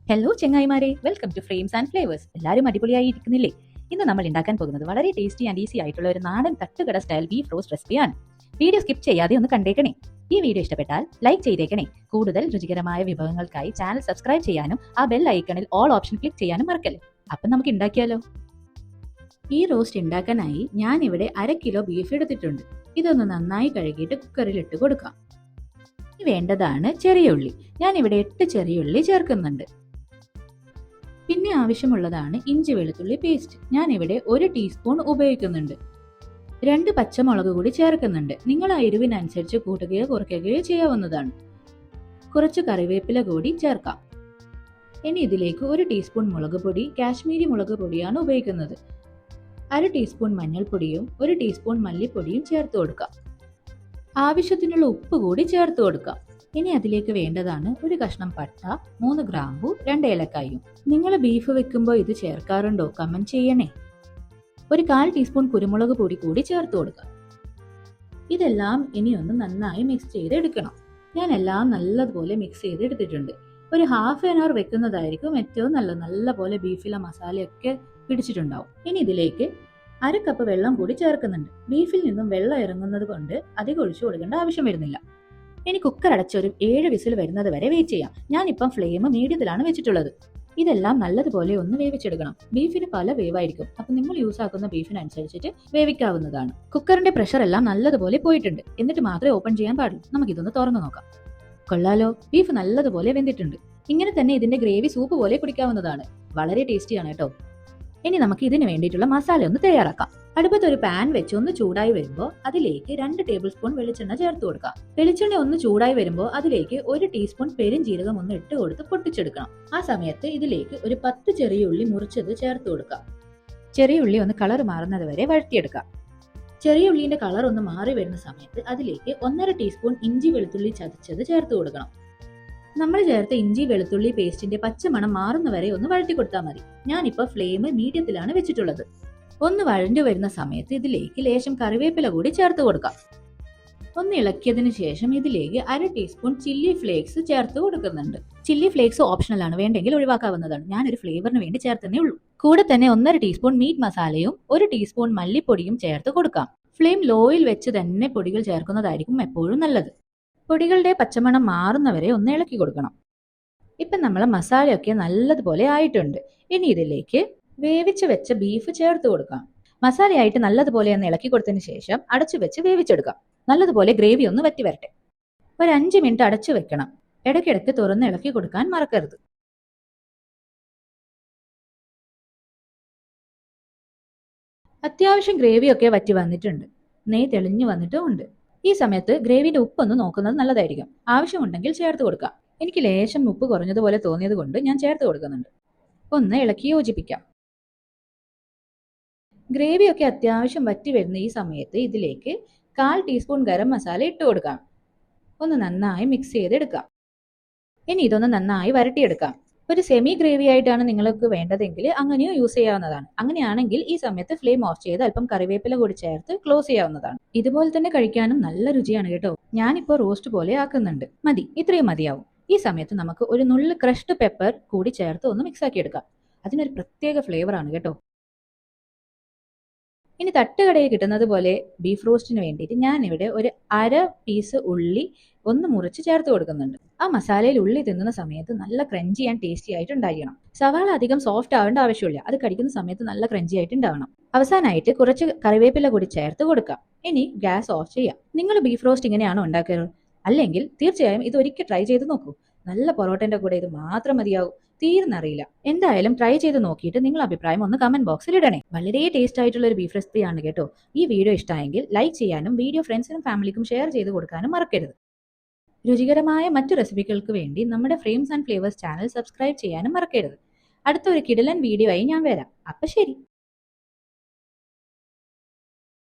Hello ചെങ്ങായിമാരെ, welcome to Frames and Flavours. എല്ലാവരും അടിപൊളിയായി ഇരിക്കുന്നില്ലേ? ഇന്ന് നമ്മൾ ഉണ്ടാക്കാൻ പോകുന്നത് വളരെ ടേസ്റ്റി ആൻഡ് ഈസി ആയിട്ടുള്ള ഒരു നാടൻ തട്ടുകട സ്റ്റൈൽ ബീഫ് റോസ്റ്റ് റെസിപ്പിയാണ്. വീഡിയോ സ്കിപ്പ് ചെയ്യാതെ ഒന്ന് കണ്ടേക്കണേ. ഈ വീഡിയോ ഇഷ്ടപ്പെട്ടാൽ ലൈക്ക് ചെയ്തേക്കണേ. കൂടുതൽ രുചികരമായ വിഭവങ്ങൾക്കായി ചാനൽ സബ്സ്ക്രൈബ് ചെയ്യാനും ആ ബെൽ ഐക്കണിൽ ഓൾ ഓപ്ഷൻ ക്ലിക്ക് ചെയ്യാനും മറക്കല്ലേ. അപ്പം നമുക്ക് ഉണ്ടാക്കിയാലോ? ഈ റോസ്റ്റ് ഉണ്ടാക്കാനായി ഞാൻ ഇവിടെ 1/2 കിലോ ബീഫ് എടുത്തിട്ടുണ്ട്. ഇതൊന്ന് നന്നായി കഴുകിയിട്ട് കുക്കറിൽ ഇട്ട് കൊടുക്കാം. വേണ്ടതാണ് ചെറിയ ഉള്ളി. ഞാൻ ഇവിടെ 8 ചെറിയ ഉള്ളി ചേർക്കുന്നുണ്ട്. പിന്നെ ആവശ്യമുള്ളതാണ് ഇഞ്ചി വെളുത്തുള്ളി പേസ്റ്റ്. ഞാൻ ഇവിടെ 1 ടീസ്പൂൺ ഉപയോഗിക്കുന്നുണ്ട്. 2 പച്ചമുളക് കൂടി ചേർക്കുന്നുണ്ട്. നിങ്ങൾ ആ എരിവിനനുസരിച്ച് കൂട്ടുകയോ കുറയ്ക്കുകയോ ചെയ്യാവുന്നതാണ്. കുറച്ച് കറിവേപ്പില കൂടി ചേർക്കാം. ഇനി ഇതിലേക്ക് 1 ടീസ്പൂൺ മുളക് പൊടി, കാശ്മീരി മുളക് പൊടിയാണ് ഉപയോഗിക്കുന്നത്. 1/2 ടീസ്പൂൺ മഞ്ഞൾപ്പൊടിയും 1 ടീസ്പൂൺ മല്ലിപ്പൊടിയും ചേർത്ത് കൊടുക്കാം. ആവശ്യത്തിനുള്ള ഉപ്പ് കൂടി ചേർത്ത് കൊടുക്കാം. ഇനി അതിലേക്ക് വേണ്ടതാണ് 1 കഷ്ണം പട്ട, 3 ഗ്രാമ്പു, 2 ഏലക്കായും. നിങ്ങൾ ബീഫ് വെക്കുമ്പോൾ ഇത് ചേർക്കാറുണ്ടോ? കമന്റ് ചെയ്യണേ. 1/4 ടീസ്പൂൺ കുരുമുളക് പൊടി കൂടി ചേർത്ത് കൊടുക്കാം. ഇതെല്ലാം ഇനി ഒന്ന് നന്നായി മിക്സ് ചെയ്തെടുക്കണം. ഞാൻ എല്ലാം നല്ലതുപോലെ മിക്സ് ചെയ്തെടുത്തിട്ടുണ്ട്. ഒരു ഹാഫ് ആൻ അവർ വെക്കുന്നതായിരിക്കും ഏറ്റവും നല്ലപോലെ ബീഫിലെ മസാലയൊക്കെ പിടിച്ചിട്ടുണ്ടാവും. ഇനി ഇതിലേക്ക് 1/2 കപ്പ് വെള്ളം കൂടി ചേർക്കുന്നുണ്ട്. ബീഫിൽ നിന്നും വെള്ളം ഇറങ്ങുന്നത് കൊണ്ട് അധികം ഒഴിച്ചു കൊടുക്കേണ്ട ആവശ്യം വരുന്നില്ല. ഇനി കുക്കർ അടച്ചൊരു 7 വിസിൽ വരുന്നത് വരെ വെയിറ്റ് ചെയ്യാം. ഞാനിപ്പം ഫ്ലെയിം മീഡിയത്തിലാണ് വെച്ചിട്ടുള്ളത്. ഇതെല്ലാം നല്ലതുപോലെ ഒന്ന് വേവിച്ചെടുക്കണം. ബീഫിന് പല വേവായിരിക്കും, അപ്പൊ നിങ്ങൾ യൂസ് ആക്കുന്ന ബീഫിനനുസരിച്ചിട്ട് വേവിക്കാവുന്നതാണ്. കുക്കറിന്റെ പ്രഷർ എല്ലാം നല്ലതുപോലെ പോയിട്ടുണ്ട്. എന്നിട്ട് മാത്രമേ ഓപ്പൺ ചെയ്യാൻ പാടുള്ളൂ. നമുക്കിതൊന്ന് തുറന്നു നോക്കാം. കൊള്ളാലോ, ബീഫ് നല്ലതുപോലെ വെന്തിട്ടുണ്ട്. ഇങ്ങനെ തന്നെ ഇതിന്റെ ഗ്രേവി സൂപ്പ് പോലെ കുടിക്കാവുന്നതാണ്. വളരെ ടേസ്റ്റിയാണ് കേട്ടോ. ഇനി നമുക്ക് ഇതിന് വേണ്ടിയിട്ടുള്ള മസാല ഒന്ന് തയ്യാറാക്കാം. അടുപ്പത്ത് ഒരു പാൻ വെച്ച് ഒന്ന് ചൂടായി വരുമ്പോൾ അതിലേക്ക് 2 ടേബിൾ സ്പൂൺ വെളിച്ചെണ്ണ ചേർത്ത് കൊടുക്കാം. വെളിച്ചെണ്ണ ഒന്ന് ചൂടായി വരുമ്പോൾ അതിലേക്ക് 1 ടീസ്പൂൺ പെരുംജീരകം ഒന്ന് ഇട്ട് കൊടുത്ത് പൊട്ടിച്ചെടുക്കണം. ആ സമയത്ത് ഇതിലേക്ക് ഒരു 10 ചെറിയ ഉള്ളി മുറിച്ചത് ചേർത്ത് കൊടുക്കാം. ചെറിയ ഉള്ളി ഒന്ന് കളർ മാറുന്നത് വരെ വഴറ്റിയെടുക്കാം. ചെറിയ ഉള്ളിന്റെ കളർ ഒന്ന് മാറി വരുന്ന സമയത്ത് അതിലേക്ക് 1/2 ടീസ്പൂൺ ഇഞ്ചി വെളുത്തുള്ളി ചതച്ചത് ചേർത്ത് കൊടുക്കണം. നമ്മൾ ചേർത്ത ഇഞ്ചി വെളുത്തുള്ളി പേസ്റ്റിന്റെ പച്ചമണം മാറുന്നവരെ ഒന്ന് വഴറ്റി കൊടുത്താൽ മതി. ഞാനിപ്പോൾ ഫ്ലെയിം മീഡിയത്തിലാണ് വെച്ചിട്ടുള്ളത്. ഒന്ന് വഴണ്ടു വരുന്ന സമയത്ത് ഇതിലേക്ക് ലേശം കറിവേപ്പില കൂടി ചേർത്ത് കൊടുക്കാം. ഒന്ന് ഇളക്കിയതിനു ശേഷം ഇതിലേക്ക് 1/2 ടീസ്പൂൺ ചില്ലി ഫ്ലേക്സ് ചേർത്ത് കൊടുക്കുന്നുണ്ട്. ചില്ലി ഫ്ലേക്സ് ഓപ്ഷണൽ ആണ്, വേണ്ടെങ്കിൽ ഒഴിവാക്കാവുന്നതാണ്. ഞാനൊരു ഫ്ലേവറിന് വേണ്ടി ചേർത്തേ ഉള്ളൂ. കൂടെ തന്നെ 1/2 ടീസ്പൂൺ മീറ്റ് മസാലയും 1 ടീസ്പൂൺ മല്ലിപ്പൊടിയും ചേർത്ത് കൊടുക്കാം. ഫ്ലെയിം ലോയിൽ വെച്ച് തന്നെ പൊടികൾ ചേർക്കുന്നതായിരിക്കും എപ്പോഴും നല്ലത്. പൊടികളുടെ പച്ചമണം മാറുന്നവരെ ഒന്ന് ഇളക്കി കൊടുക്കണം. ഇപ്പം നമ്മളെ മസാലയൊക്കെ നല്ലതുപോലെ ആയിട്ടുണ്ട്. ഇനി ഇതിലേക്ക് വേവിച്ച് വെച്ച ബീഫ് ചേർത്ത് കൊടുക്കാം. മസാലയായിട്ട് നല്ലതുപോലെ ഒന്ന് ഇളക്കി കൊടുത്തതിന് ശേഷം അടച്ചു വെച്ച് വേവിച്ചെടുക്കാം. നല്ലതുപോലെ ഗ്രേവി ഒന്ന് വറ്റി വരട്ടെ. ഒരു 5 മിനിറ്റ് അടച്ചു വെക്കണം. ഇടയ്ക്കിടയ്ക്ക് തുറന്ന് ഇളക്കി കൊടുക്കാൻ മറക്കരുത്. അത്യാവശ്യം ഗ്രേവിയൊക്കെ വറ്റി വന്നിട്ടുണ്ട്. നെയ്യ് തെളിഞ്ഞു വന്നിട്ടും ഉണ്ട്. ഈ സമയത്ത് ഗ്രേവിയുടെ ഉപ്പൊന്ന് നോക്കുന്നത് നല്ലതായിരിക്കും. ആവശ്യമുണ്ടെങ്കിൽ ചേർത്ത് കൊടുക്കാം. എനിക്ക് ലേശം ഉപ്പ് കുറഞ്ഞതുപോലെ തോന്നിയത് കൊണ്ട് ഞാൻ ചേർത്ത് കൊടുക്കുന്നുണ്ട്. ഒന്ന് ഇളക്കി യോജിപ്പിക്കാം. ഗ്രേവിയൊക്കെ അത്യാവശ്യം വറ്റി വരുന്ന ഈ സമയത്ത് ഇതിലേക്ക് 1/4 ടീസ്പൂൺ ഗരം മസാല ഇട്ട് കൊടുക്കാം. ഒന്ന് നന്നായി മിക്സ് ചെയ്തെടുക്കാം. ഇനി ഇതൊന്ന് നന്നായി വരട്ടിയെടുക്കാം. ഒരു സെമി ഗ്രേവി ആയിട്ടാണ് നിങ്ങൾക്ക് വേണ്ടതെങ്കിൽ അങ്ങനെയോ യൂസ് ചെയ്യാവുന്നതാണ്. അങ്ങനെയാണെങ്കിൽ ഈ സമയത്ത് ഫ്ലെയിം ഓഫ് ചെയ്ത് അല്പം കറിവേപ്പില കൂടി ചേർത്ത് ക്ലോസ് ചെയ്യാവുന്നതാണ്. ഇതുപോലെ തന്നെ കഴിക്കാനും നല്ല രുചിയാണ് കേട്ടോ. ഞാനിപ്പോൾ റോസ്റ്റ് പോലെ ആക്കുന്നുണ്ട്. മതി, ഇത്രയും മതിയാവും. ഈ സമയത്ത് നമുക്ക് ഒരു നുള്ള് ക്രഷ്ഡ് പെപ്പർ കൂടി ചേർത്ത് ഒന്ന് മിക്സ് ആക്കി എടുക്കാം. അതിനൊരു പ്രത്യേക ഫ്ലേവർ ആണ് കേട്ടോ. ഇനി തട്ടുകടയിൽ കിട്ടുന്നത് പോലെ ബീഫ് റോസ്റ്റിന് വേണ്ടിയിട്ട് ഞാൻ ഇവിടെ ഒരു 1/2 പീസ് ഉള്ളി ഒന്ന് മുറിച്ച് ചേർത്ത് കൊടുക്കുന്നുണ്ട്. ആ മസാലയിൽ ഉള്ളി തിന്നുന്ന സമയത്ത് നല്ല ക്രഞ്ചി ആൻഡ് ടേസ്റ്റി ആയിട്ട് ഉണ്ടായിരിക്കണം. സവാള അധികം സോഫ്റ്റ് ആവേണ്ട ആവശ്യമില്ല. അത് കടിക്കുന്ന സമയത്ത് നല്ല ക്രഞ്ചി ആയിട്ട് ഉണ്ടാവണം. അവസാനമായിട്ട് കുറച്ച് കറിവേപ്പില കൂടി ചേർത്ത് കൊടുക്കാം. ഇനി ഗ്യാസ് ഓഫ് ചെയ്യാം. നിങ്ങൾ ബീഫ് റോസ്റ്റ് ഇങ്ങനെയാണോ ഉണ്ടാക്കുന്നത്? അല്ലെങ്കിൽ തീർച്ചയായും ഇത് ഒരിക്കൽ ട്രൈ ചെയ്ത് നോക്കൂ. നല്ല പൊറോട്ടന്റെ കൂടെ ഇത് മാത്രം മതിയാവും. തീർന്നറിയില്ല. എന്തായാലും ട്രൈ ചെയ്ത് നോക്കിയിട്ട് നിങ്ങൾ അഭിപ്രായം ഒന്ന് കമന്റ് ബോക്സിൽ ഇടണേ. വളരെ ടേസ്റ്റ് ആയിട്ടുള്ള ഒരു ബീഫ് റെസിപ്പിയാണ് കേട്ടോ. ഈ വീഡിയോ ഇഷ്ടമായെങ്കിൽ ലൈക്ക് ചെയ്യാനും വീഡിയോ ഫ്രണ്ട്സിനും ഫാമിലിക്കും ഷെയർ ചെയ്ത് കൊടുക്കാനും മറക്കരുത്. രുചികരമായ മറ്റു റെസിപ്പികൾക്ക് വേണ്ടി നമ്മുടെ frames and flavours channel subscribe ചെയ്യാനും മറക്കരുത്. അടുത്ത ഒരു കിടിലൻ വീഡിയോ ആയി ഞാൻ വരാം. അപ്പൊ ശരി.